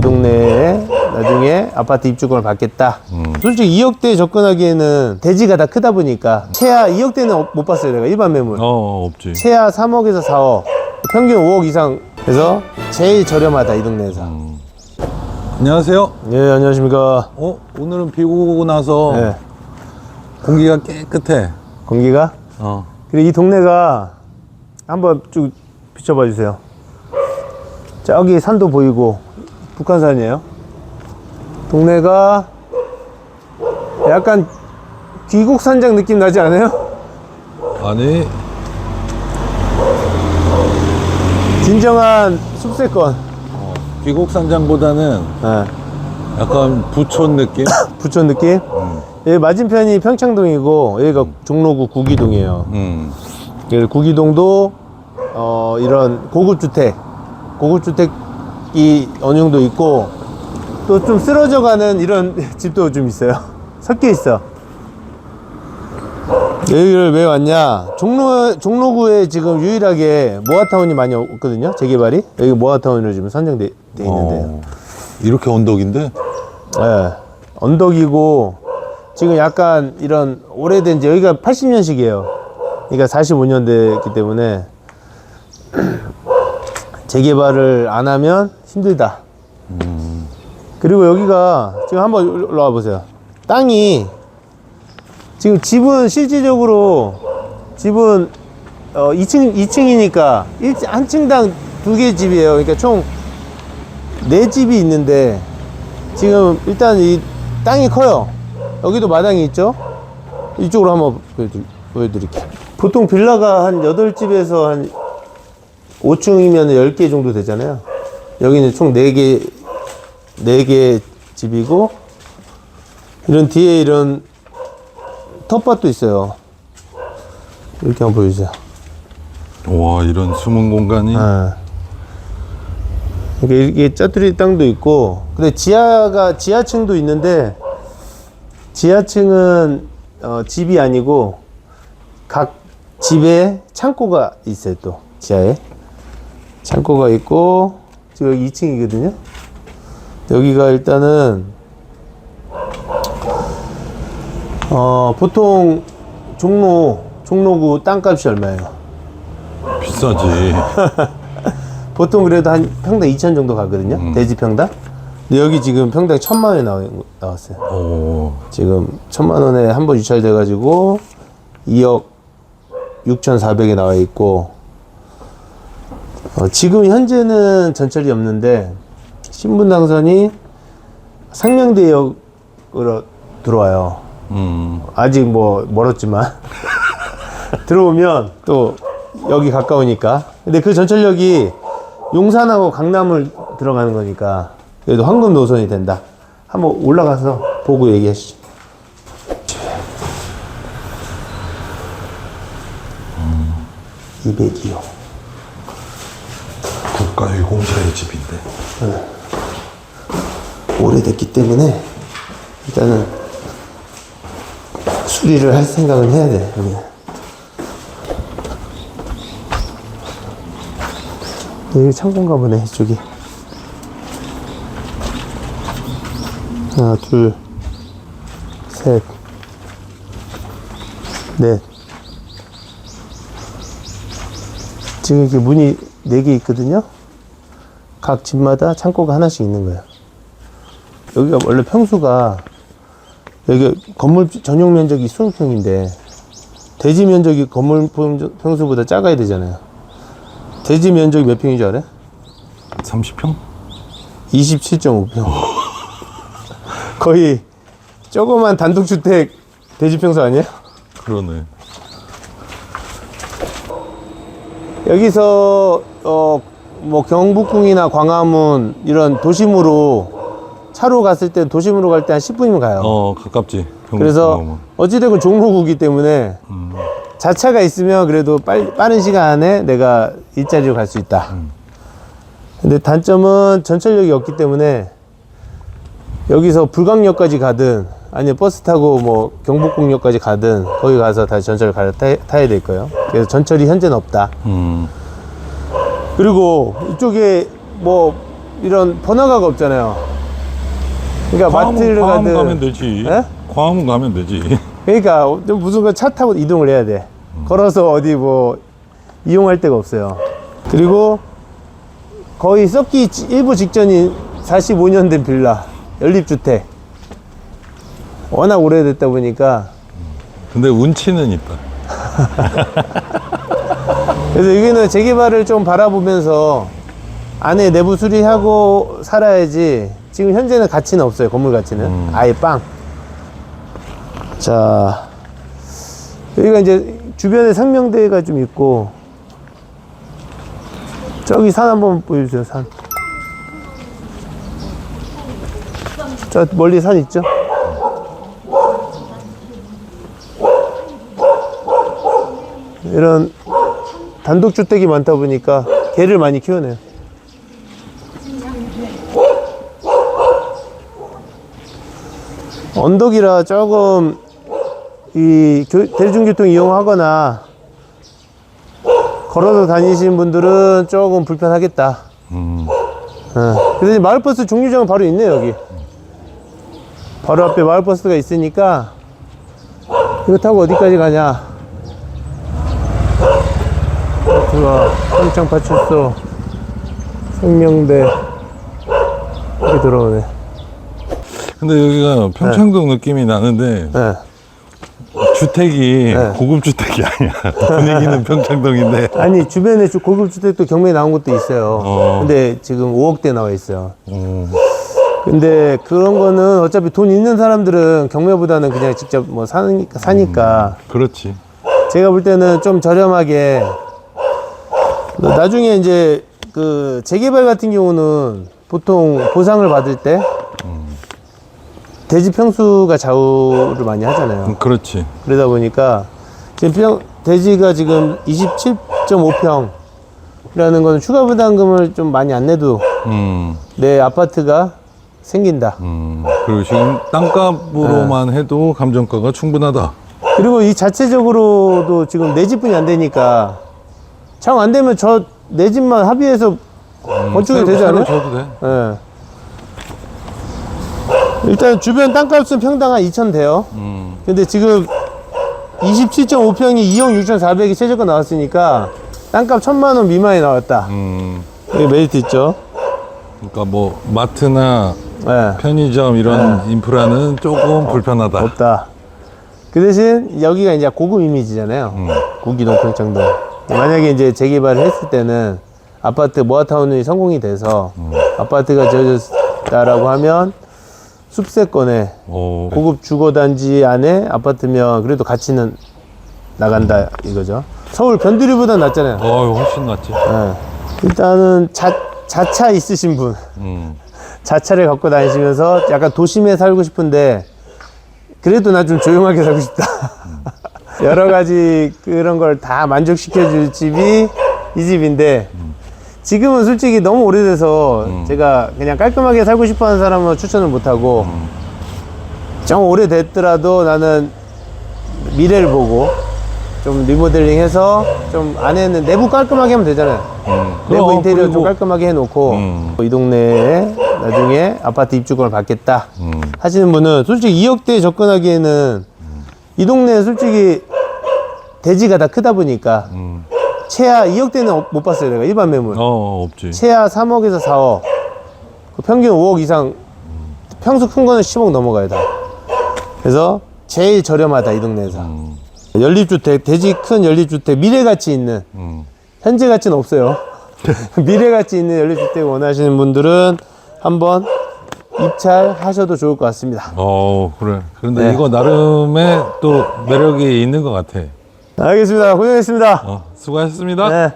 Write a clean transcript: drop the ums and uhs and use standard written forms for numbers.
이 동네에 나중에 아파트 입주권을 받겠다. 솔직히 2억대에 접근하기에는 대지가 다 크다 보니까 최하 2억대는 못 봤어요. 내가 일반 매물. 없지. 최하 3억에서 4억, 평균 5억 이상 해서 제일 저렴하다, 이 동네에서. 안녕하세요. 예, 안녕하십니까. 오늘은 비 오고 나서 네. 공기가 깨끗해. 공기가? 그리고 이 동네가 한번 쭉 비춰봐 주세요. 저기 산도 보이고 북한산이에요. 동네가 약간 귀곡산장 느낌 나지 않아요? 아니, 진정한 숲세권. 귀곡산장보다는 네. 약간 부촌 느낌? 부촌 느낌? 여기 맞은편이 평창동이고 여기가 종로구 구기동이에요. 그래서 구기동도 이런 고급주택이 어느 정도 있고 또 좀 쓰러져가는 이런 집도 좀 있어요. 섞여 있어. 여기를 왜 왔냐? 종로구에 지금 유일하게 모아타운이 많이 없거든요. 재개발이. 여기 모아타운으로 지금 선정돼 있는데요. 이렇게 언덕인데? 네. 언덕이고 지금 약간 이런 오래된 여기가 80년식이에요. 그러니까 45년 됐기 때문에 재개발을 안 하면 힘들다. 그리고 여기가 지금 한번 올라와 보세요. 땅이 지금 집은 실질적으로 집은 2층이니까 한 층당 2개 집이에요. 그러니까 총 4집이 있는데 지금 일단 이 땅이 커요. 여기도 마당이 있죠. 이쪽으로 한번 보여드릴게요. 보통 빌라가 한 8집에서 한 5층이면 10개 정도 되잖아요. 여기는 총 4개 집이고 이런 뒤에 이런 텃밭도 있어요. 이렇게 한번 보여주세요. 와, 이런 숨은 공간이. 이게 짜투리 땅도 있고, 근데 지하층도 있는데, 지하층은, 집이 아니고, 각 집에 창고가 있어요, 또, 지하에. 창고가 있고, 지금 여기 2층이거든요. 여기가 일단은, 보통 종로구 땅값이 얼마예요? 비싸지. 보통 그래도 한 평당 2천 정도 가거든요. 대지 평당. 근데 여기 지금 평당 1,000만 원이 나왔어요. 지금 1,000만 원에 한 번 유찰돼 가지고 2억 6,400에 나와 있고, 지금 현재는 전철이 없는데 신분 당선이 상명대역으로 들어와요. 아직 뭐 멀었지만 들어오면 또 여기 가까우니까. 근데 그 전철역이 용산하고 강남을 들어가는 거니까 그래도 황금 노선이 된다. 한번 올라가서 보고 얘기하시죠. 202호. 국가유공사의 집인데. 오래됐기 때문에 일단은 수리를 할 생각은 해야 돼. 여기 창고인가 보네, 이쪽이. 하나, 둘, 셋, 넷. 지금 이렇게 문이 4개 있거든요. 각 집마다 창고가 하나씩 있는 거예요. 여기가 원래 평수가, 여기 건물 전용 면적이 20평인데, 대지 면적이 건물 평수보다 작아야 되잖아요. 대지 면적이 몇 평인 줄 알아요? 30평? 27.5평. 거의 조그만 단독주택 대지 평수 아니에요? 그러네. 여기서 뭐 경북궁이나 광화문 이런 도심으로 차로 갔을 때 도심으로 갈 때 한 10분이면 가요. 가깝지. 그래서 어찌되건 종로구기 때문에 자차가 있으면 그래도 빠른 시간 안에 내가 일자리로 갈 수 있다. 근데 단점은 전철역이 없기 때문에 여기서 불광역까지 가든 아니면 버스 타고 뭐 경복궁역까지 가든 거기 가서 다시 전철을 타야 될 거예요. 그래서 전철이 현재는 없다. 그리고 이쪽에 뭐 이런 번화가가 없잖아요. 그러니까 마트를 광화문 가든 가면 되지. 예? 광화문 가면 되지. 그러니까 무슨 차 타고 이동을 해야 돼. 걸어서 어디 뭐 이용할 데가 없어요. 그리고 거의 썩기 일부 직전인 45년 된 빌라, 연립주택. 워낙 오래됐다 보니까. 근데 운치는 있다. 그래서 여기는 재개발을 좀 바라보면서 안에 내부 수리하고 살아야지. 지금 현재는 가치는 없어요. 건물 가치는 아예 빵. 자, 여기가 이제 주변에 상명대가 좀 있고, 저기 산 한번 보여주세요. 산. 저 멀리 산 있죠? 이런 단독주택이 많다 보니까 개를 많이 키우네요. 언덕이라 조금 이 대중교통 이용하거나 걸어서 다니시는 분들은 조금 불편하겠다. 그래서 마을버스 종류장은 바로 있네요. 여기 바로 앞에 마을버스가 있으니까 이거 타고 어디까지 가냐. 들어와 평창파출소 생명대 이렇게 들어오네. 근데 여기가 평창동 느낌이 나는데 네. 주택이 고급 주택이 아니야. 분위기는 평창동인데. 아니 주변에 고급 주택도 경매에 나온 것도 있어요. 근데 지금 5억대 나와 있어요. 근데 그런 거는 어차피 돈 있는 사람들은 경매보다는 그냥 직접 뭐 사니까. 그렇지. 제가 볼 때는 좀 저렴하게 나중에 이제 그 재개발 같은 경우는 보통 보상을 받을 때 대지 평수가 좌우를 많이 하잖아요. 그렇지. 그러다 보니까 지금 대지가 지금 27.5평이라는 거는 추가 부담금을 좀 많이 안 내도 내 아파트가 생긴다. 그리고 지금 땅값으로만 해도 감정가가 충분하다. 그리고 이 자체적으로도 지금 내 집뿐이 안 되니까 정 안 되면 저 내 집만 합의해서 건축이 되지 않아요? 줘도 돼. 예. 일단 주변 땅값은 평당 한 2천 돼요. 근데 지금 27.5평이 2억 6,400이 최저가 나왔으니까 땅값 1,000만 원 미만이 나왔다. 이게 메리트 있죠. 그러니까 뭐 마트나 예. 편의점 이런 인프라는 조금 불편하다. 없다. 그 대신 여기가 이제 고급 이미지잖아요. 구기동 평창동. 만약에 이제 재개발을 했을 때는 아파트 모아타운이 성공이 돼서 아파트가 지어졌다라고 하면 숲세권에 고급 주거단지 안에 아파트면 그래도 가치는 나간다 이거죠. 서울 변두리보다 낫잖아요. 훨씬 낫지. 예. 일단은 자차 있으신 분, 자차를 갖고 다니시면서 약간 도심에 살고 싶은데 그래도 나 좀 조용하게 살고 싶다. 여러 가지 그런 걸 다 만족시켜 줄 집이 이 집인데 지금은 솔직히 너무 오래돼서 제가 그냥 깔끔하게 살고 싶어 하는 사람은 추천을 못하고 좀 오래됐더라도 나는 미래를 보고 좀 리모델링 해서 좀 안에는 내부 깔끔하게 하면 되잖아요. 내부 인테리어 좀 깔끔하게 해놓고 이 동네에 나중에 아파트 입주권을 받겠다 하시는 분은 솔직히 2억대에 접근하기에는 이 동네에 솔직히 대지가 다 크다 보니까 최하 2억대는 못 봤어요. 내가 일반 매물 없지. 최하 3억에서 4억 그 평균 5억 이상 평수 큰 거는 10억 넘어가요 다. 그래서 제일 저렴하다 이 동네에서. 연립주택, 대지 큰 연립주택, 미래가치 있는 현재 가치는 없어요. 미래가치 있는 연립주택 원하시는 분들은 한번 입찰하셔도 좋을 것 같습니다. 그래. 그런데 이거 나름의 또 매력이 있는 것 같아. 알겠습니다. 고생했습니다. 수고하셨습니다. 네.